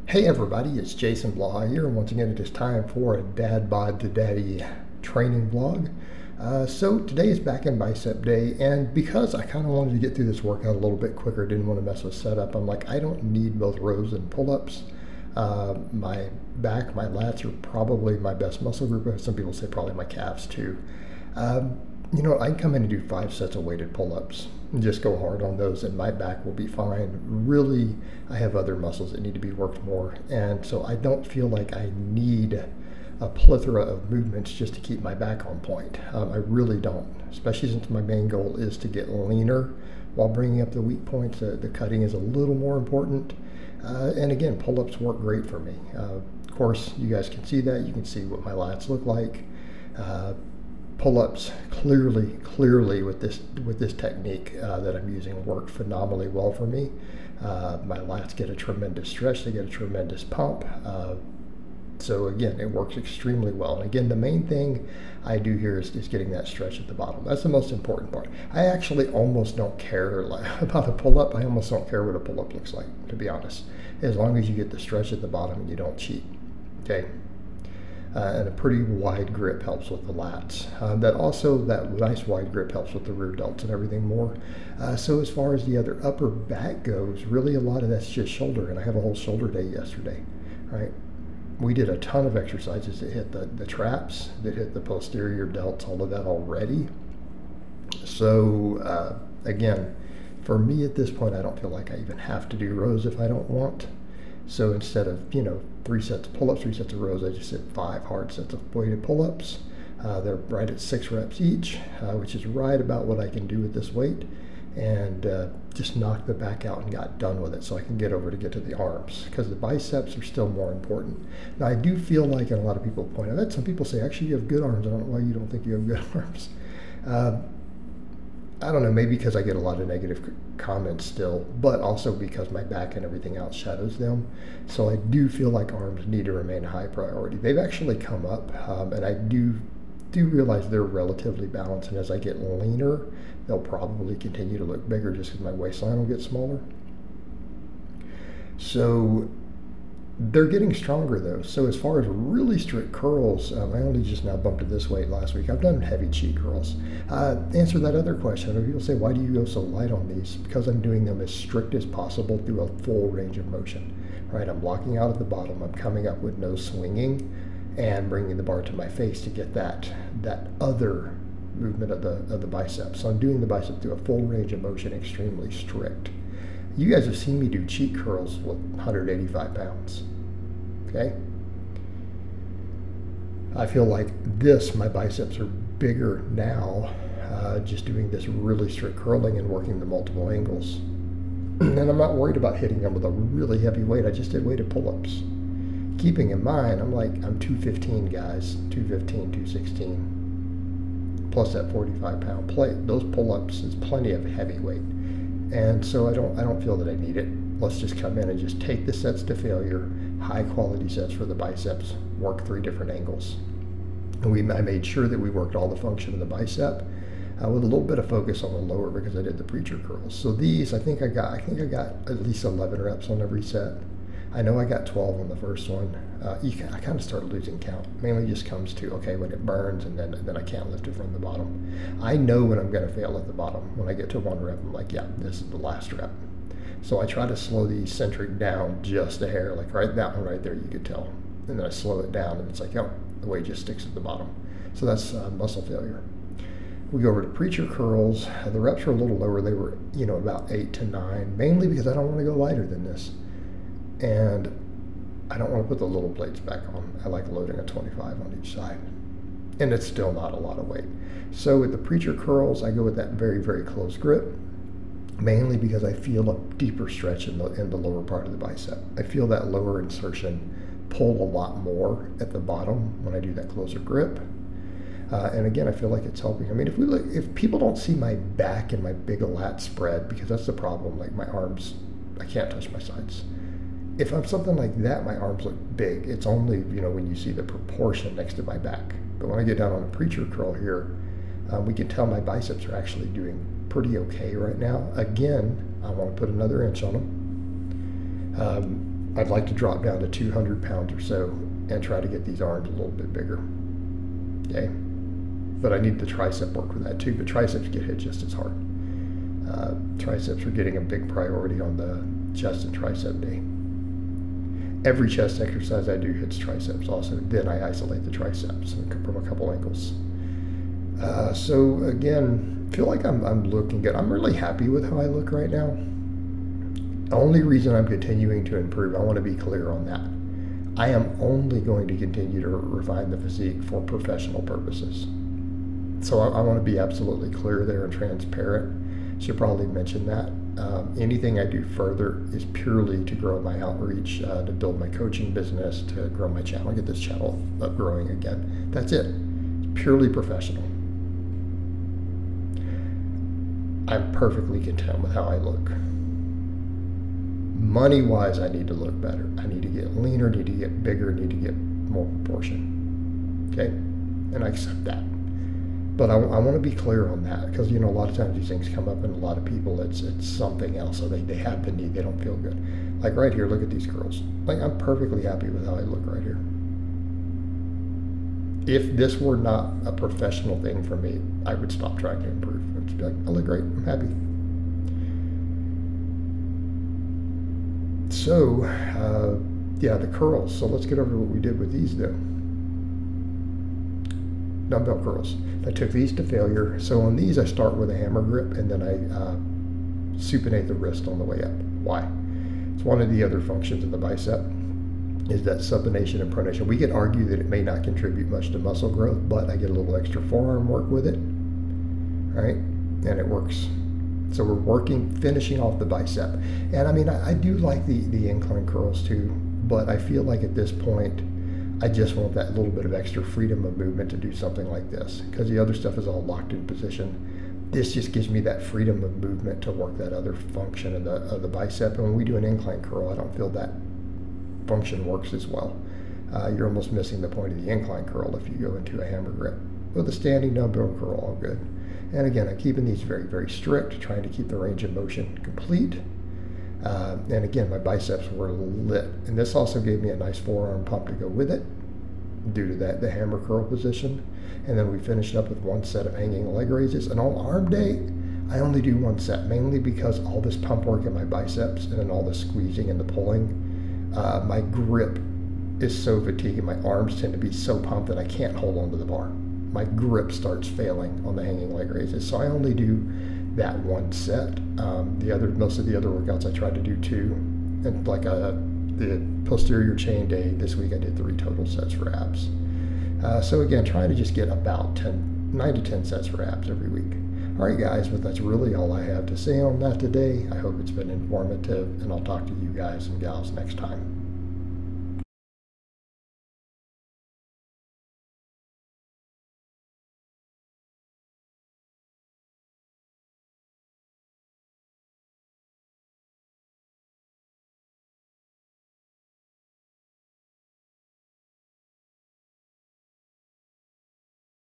Hey everybody, it's Jason Blaha here, and once again it is time for a Dadbod to Daddy training vlog. So today is back in bicep day, and because I kind of wanted to get through this workout a little bit quicker, didn't want to mess with setup, I'm like, I don't need both rows and pull-ups. My back, my lats are probably my best muscle group. Some people say probably my calves too. You know, I can come in and do 5 sets of weighted pull-ups and just go hard on those, and my back will be fine. Really, I have other muscles that need to be worked more, and so I don't feel like I need a plethora of movements just to keep my back on point. I really don't, especially since my main goal is to get leaner while bringing up the weak points. The cutting is a little more important, and again, pull-ups work great for me. Of course, you guys can see that. You can see what my lats look like. Pull-ups clearly with this technique that I'm using work phenomenally well for me. My lats get a tremendous stretch, they get a tremendous pump. So again, it works extremely well. And again, the main thing I do here is getting that stretch at the bottom. That's the most important part. I actually almost don't care about a pull-up. I almost don't care what a pull-up looks like, to be honest, as long as you get the stretch at the bottom and you don't cheat, okay? And a pretty wide grip helps with the lats. That nice wide grip helps with the rear delts and everything more. So as far as the other upper back goes, really a lot of that's just shoulder, and I have a whole shoulder day yesterday, right? We did a ton of exercises that hit the traps, that hit the posterior delts, all of that already. So again, for me at this point, I don't feel like I even have to do rows if I don't want. So instead of, 3 sets of pull-ups, 3 sets of rows, I just did 5 hard sets of weighted pull-ups. They're right at 6 reps each, which is right about what I can do with this weight. And just knocked the back out and got done with it so I can get to the arms, because the biceps are still more important. Now I do feel like, and a lot of people point out that some people say, actually you have good arms. I don't know why you don't think you have good arms. I don't know, maybe because I get a lot of negative comments still, but also because my back and everything outshadows them. So I do feel like arms need to remain a high priority. They've actually come up, and I do realize they're relatively balanced, and as I get leaner, they'll probably continue to look bigger just because my waistline will get smaller. So they're getting stronger though. So as far as really strict curls, I only just now bumped to this weight last week. I've done heavy cheat curls. Answer that other question. People say, why do you go so light on these? Because I'm doing them as strict as possible through a full range of motion, right? I'm blocking out at the bottom. I'm coming up with no swinging and bringing the bar to my face to get that other movement of the biceps. So I'm doing the biceps through a full range of motion, extremely strict. You guys have seen me do cheat curls with 185 pounds, okay? I feel like my biceps are bigger now, just doing this really strict curling and working the multiple angles. And I'm not worried about hitting them with a really heavy weight. I just did weighted pull-ups. Keeping in mind, I'm 215, guys, 215, 216, plus that 45-pound plate. Those pull-ups is plenty of heavy weight. And so I don't feel that I need it. Let's just come in and just take the sets to failure, high quality sets for the biceps, work 3 different angles. And I made sure that we worked all the function of the bicep with a little bit of focus on the lower, because I did the preacher curls. So these, I think I got at least 11 reps on every set. I know I got 12 on the first one. I kind of started losing count. Mainly just comes to, okay, when it burns, and then I can't lift it from the bottom. I know when I'm going to fail at the bottom. When I get to 1 rep, I'm like, yeah, this is the last rep. So I try to slow the eccentric down just a hair, like that one right there, you could tell. And then I slow it down, and it's like, oh, the weight just sticks at the bottom. So that's muscle failure. We go over to preacher curls. The reps were a little lower. They were, about 8 to 9, mainly because I don't want to go lighter than this. And I don't want to put the little plates back on. I like loading a 25 on each side. And it's still not a lot of weight. So with the preacher curls, I go with that very, very close grip, mainly because I feel a deeper stretch in the lower part of the bicep. I feel that lower insertion pull a lot more at the bottom when I do that closer grip. And again, I feel like it's helping. I mean, if people don't see my back and my big lat spread, because that's the problem, like my arms, I can't touch my sides. If I'm something like that, my arms look big. It's only, when you see the proportion next to my back. But when I get down on a preacher curl here, we can tell my biceps are actually doing pretty okay right now. Again, I want to put another inch on them. I'd like to drop down to 200 pounds or so and try to get these arms a little bit bigger. Okay, but I need the tricep work with that too. But triceps get hit just as hard. Triceps are getting a big priority on the chest and tricep day. Every chest exercise I do hits triceps also. Then I isolate the triceps from a couple angles. So again, feel like I'm looking good. I'm really happy with how I look right now. The only reason I'm continuing to improve, I want to be clear on that. I am only going to continue to refine the physique for professional purposes. So I want to be absolutely clear there and transparent. Should probably mention that. Anything I do further is purely to grow my outreach, to build my coaching business, to grow my channel, get this channel up growing again. That's it. It's purely professional. I'm perfectly content with how I look. Money-wise, I need to look better. I need to get leaner, need to get bigger, need to get more proportion. Okay? And I accept that. But I want to be clear on that because, you know, a lot of times these things come up and a lot of people, it's something else. So they have the need, they don't feel good. Like right here, look at these curls. Like I'm perfectly happy with how I look right here. If this were not a professional thing for me, I would stop trying to improve. I'd just be like, I look great, I'm happy. So, yeah, the curls. So let's get over to what we did with these though. Dumbbell curls. I took these to failure. So on these, I start with a hammer grip and then I supinate the wrist on the way up. Why? It's one of the other functions of the bicep is that supination and pronation. We could argue that it may not contribute much to muscle growth, but I get a little extra forearm work with it, right? And it works. So we're working, finishing off the bicep. And I mean, I do like the incline curls too, but I feel like at this point, I just want that little bit of extra freedom of movement to do something like this because the other stuff is all locked in position. This just gives me that freedom of movement to work that other function of the bicep. And when we do an incline curl, I don't feel that function works as well. You're almost missing the point of the incline curl if you go into a hammer grip. With a standing dumbbell curl, all good. And again, I'm keeping these very, very strict, trying to keep the range of motion complete. And again, my biceps were lit. And this also gave me a nice forearm pump to go with it due to that, the hammer curl position. And then we finished up with one set of hanging leg raises. And on arm day, I only do one set, mainly because all this pump work in my biceps and then all the squeezing and the pulling, my grip is so fatigued and my arms tend to be so pumped that I can't hold onto the bar. My grip starts failing on the hanging leg raises. So I only do that one set. Most of the other workouts I tried to do two, and like the posterior chain day this week I did 3 total sets for abs. So again, trying to just get about 9 to 10 sets for abs every week. All right, guys, but that's really all I have to say on that today. I hope it's been informative, and I'll talk to you guys and gals next time.